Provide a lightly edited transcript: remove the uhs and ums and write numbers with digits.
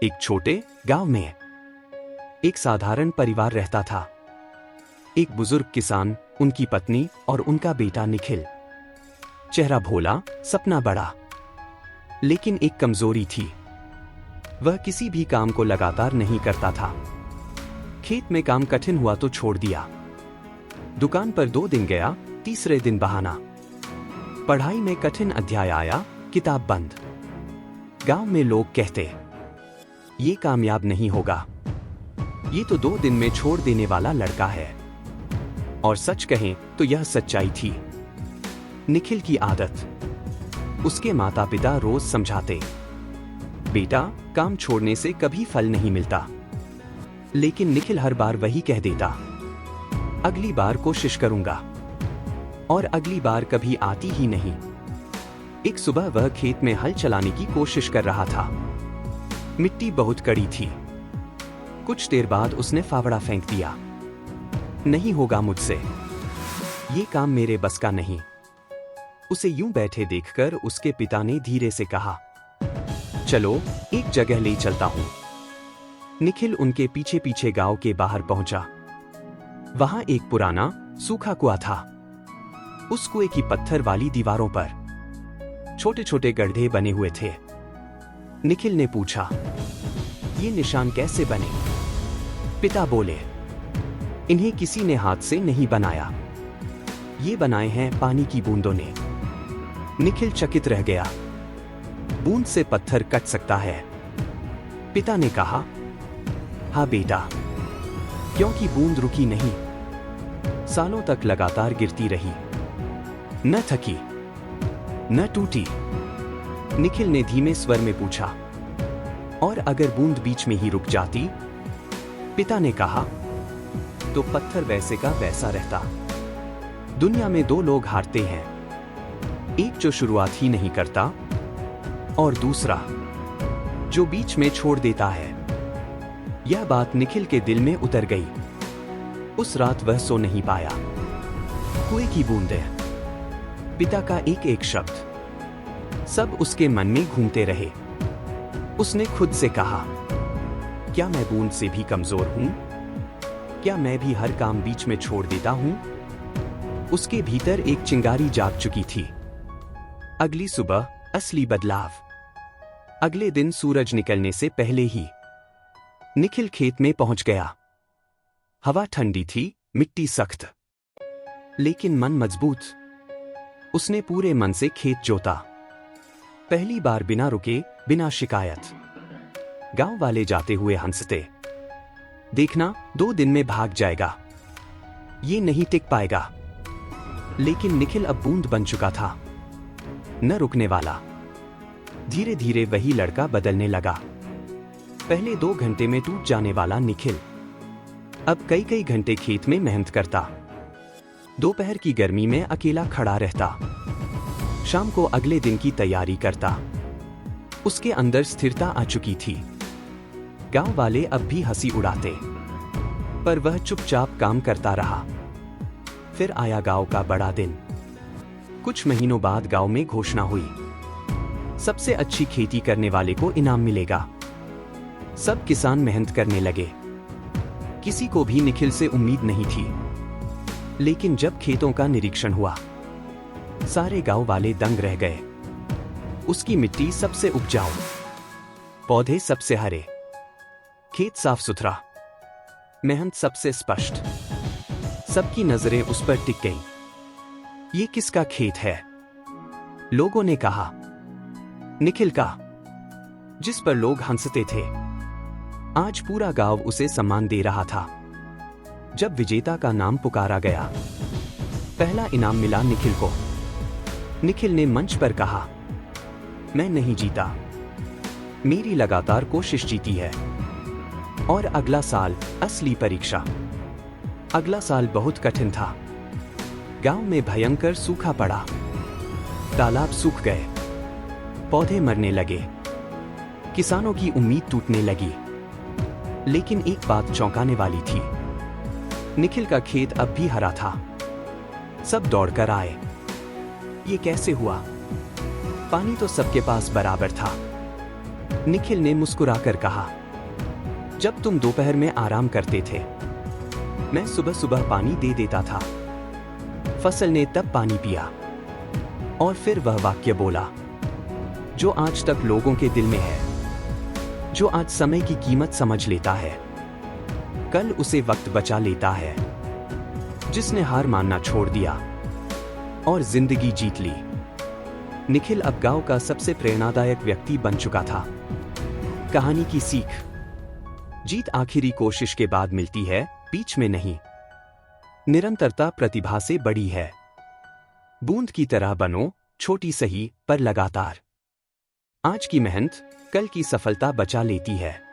एक छोटे गांव में एक साधारण परिवार रहता था। एक बुजुर्ग किसान, उनकी पत्नी और उनका बेटा निखिल। चेहरा भोला, सपना बड़ा, लेकिन एक कमजोरी थी। वह किसी भी काम को लगातार नहीं करता था। खेत में काम कठिन हुआ तो छोड़ दिया। दुकान पर 2 दिन गया, तीसरे दिन बहाना। पढ़ाई में कठिन अध्याय आया, किताब बंद। गांव में लोग कहते, ये कामयाब नहीं होगा, ये तो 2 दिन में छोड़ देने वाला लड़का है। और सच कहें तो यह सच्चाई थी। निखिल की आदत। उसके माता पिता रोज समझाते, बेटा काम छोड़ने से कभी फल नहीं मिलता। लेकिन निखिल हर बार वही कह देता, अगली बार कोशिश करूंगा। और अगली बार कभी आती ही नहीं। एक सुबह वह खेत में हल चलाने की कोशिश कर रहा था। मिट्टी बहुत कड़ी थी। कुछ देर बाद उसने फावड़ा फेंक दिया। नहीं होगा मुझसे, ये काम मेरे बस का नहीं। उसे यूं बैठे देखकर उसके पिता ने धीरे से कहा, चलो एक जगह ले चलता हूं। निखिल उनके पीछे पीछे गांव के बाहर पहुंचा। वहां एक पुराना सूखा कुआं था। उस कुएं की पत्थर वाली दीवारों पर छोटे छोटे गड्ढे बने हुए थे। निखिल ने पूछा, ये निशान कैसे बने? पिता बोले, इन्हें किसी ने हाथ से नहीं बनाया, ये बनाए हैं पानी की बूंदों ने। निखिल चकित रह गया। बूंद से पत्थर कट सकता है? पिता ने कहा, हाँ बेटा, क्योंकि बूंद रुकी नहीं, सालों तक लगातार गिरती रही, न थकी न टूटी। निखिल ने धीमे स्वर में पूछा, और अगर बूंद बीच में ही रुक जाती? पिता ने कहा, तो पत्थर वैसे का वैसा रहता। दुनिया में 2 लोग हारते हैं, एक जो शुरुआत ही नहीं करता और दूसरा जो बीच में छोड़ देता है। यह बात निखिल के दिल में उतर गई। उस रात वह सो नहीं पाया। कुएं की बूंदें, पिता का एक एक शब्द, सब उसके मन में घूमते रहे। उसने खुद से कहा, क्या मैं बूंद से भी कमजोर हूं? क्या मैं भी हर काम बीच में छोड़ देता हूं? उसके भीतर एक चिंगारी जाग चुकी थी। अगली सुबह असली बदलाव। अगले दिन सूरज निकलने से पहले ही निखिल खेत में पहुंच गया। हवा ठंडी थी, मिट्टी सख्त, लेकिन मन मजबूत। उसने पूरे मन से खेत जोता। पहली बार बिना रुके, बिना शिकायत। गांव वाले जाते हुए हंसते, देखना 2 दिन में भाग जाएगा, ये नहीं टिक पाएगा। लेकिन निखिल अब बूंद बन चुका था, न रुकने वाला। धीरे धीरे वही लड़का बदलने लगा। पहले 2 घंटे में टूट जाने वाला निखिल अब कई कई घंटे खेत में मेहनत करता। दोपहर की गर्मी में अकेला खड़ा रहता। शाम को अगले दिन की तैयारी करता। उसके अंदर स्थिरता आ चुकी थी। गांव वाले अब भी हंसी उड़ाते, पर वह चुपचाप काम करता रहा। फिर आया गांव का बड़ा दिन। कुछ महीनों बाद गांव में घोषणा हुई, सबसे अच्छी खेती करने वाले को इनाम मिलेगा। सब किसान मेहनत करने लगे। किसी को भी निखिल से उम्मीद नहीं थी। लेकिन जब खेतों का निरीक्षण हुआ, सारे गांव वाले दंग रह गए। उसकी मिट्टी सबसे उपजाऊ, पौधे सबसे हरे, खेत साफ सुथरा, मेहनत सबसे स्पष्ट। सबकी नजरें उस पर टिक गईं। ये किसका खेत है? लोगों ने कहा, निखिल का, जिस पर लोग हंसते थे। आज पूरा गांव उसे सम्मान दे रहा था। जब विजेता का नाम पुकारा गया, पहला इनाम मिला निखिल को। निखिल ने मंच पर कहा, मैं नहीं जीता, मेरी लगातार कोशिश जीती है। और अगला साल असली परीक्षा। अगला साल बहुत कठिन था। गांव में भयंकर सूखा पड़ा। तालाब सूख गए, पौधे मरने लगे, किसानों की उम्मीद टूटने लगी। लेकिन एक बात चौंकाने वाली थी, निखिल का खेत अब भी हरा था। सब दौड़कर आए। ये कैसे हुआ? पानी तो सबके पास बराबर था। निखिल ने मुस्कुराकर कहा, जब तुम दोपहर में आराम करते थे, मैं सुबह सुबह पानी दे देता था। फसल ने तब पानी पिया और फिर वह वाक्य बोला जो आज तक लोगों के दिल में है, जो आज समय की कीमत समझ लेता है, कल उसे वक्त बचा लेता है, जिसने हार मानना छोड़ दिया और जिंदगी जीत ली। निखिल अब गांव का सबसे प्रेरणादायक व्यक्ति बन चुका था। कहानी की सीख, जीत आखिरी कोशिश के बाद मिलती है, बीच में नहीं। निरंतरता प्रतिभा से बड़ी है। बूंद की तरह बनो, छोटी सही पर लगातार। आज की मेहनत कल की सफलता बचा लेती है।